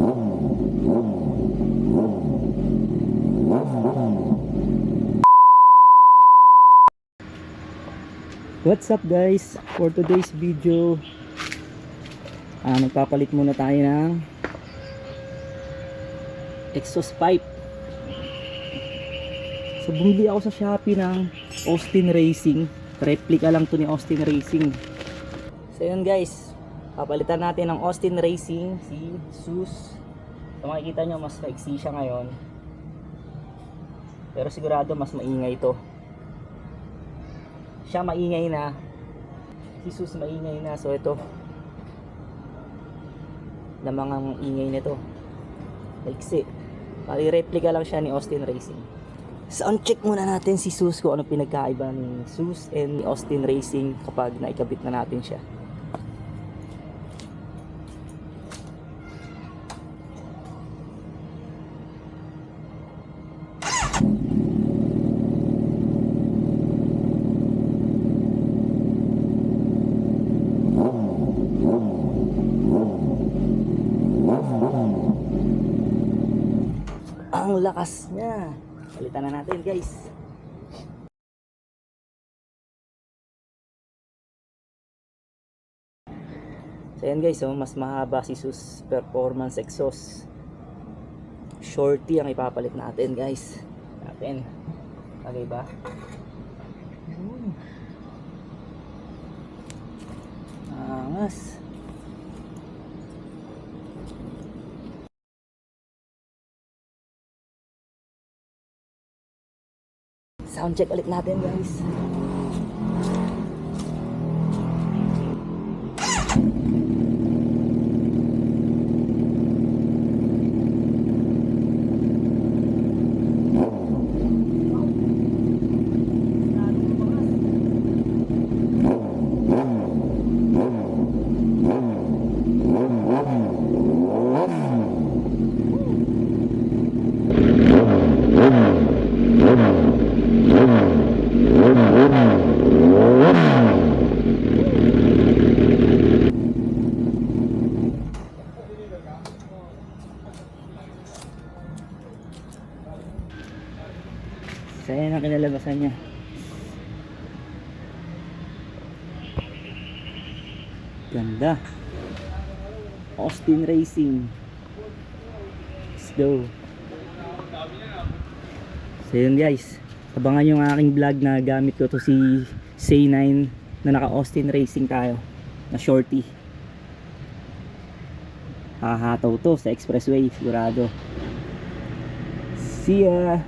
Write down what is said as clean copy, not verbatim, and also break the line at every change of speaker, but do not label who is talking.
What's up guys? For today's video, magpapalit muna tayo ng exhaust pipe. So bumili ako sa Shopee ng Austin Racing. Replica lang to ni Austin Racing. So yun guys, papalitan natin ng Austin Racing si SUS. So makikita nyo mas maiksi siya ngayon, pero sigurado mas maingay to. Siya maingay na, si SUS maingay na. So ito, lamang ang ingay nito, maiksi. Replica lang siya ni Austin Racing. Sound check muna natin si SUS kung ano pinagkaiba ni SUS and ni Austin Racing kapag naikabit na natin siya. Ang lakas niya. Palitan na natin guys. So yan guys, mas mahaba si SUS Performance Exhaust. Shorty ang ipapalit natin guys. Natin. Okay ba? Angas. Sound check ulit natin guys. So yan ang kinalabasan niya. Ganda. Austin Racing. Let's go. So yun guys, abangan yung aking vlog na gamit ko to si C9 na naka Austin Racing tayo na shorty. Hahataw to sa expressway sigurado. See ya.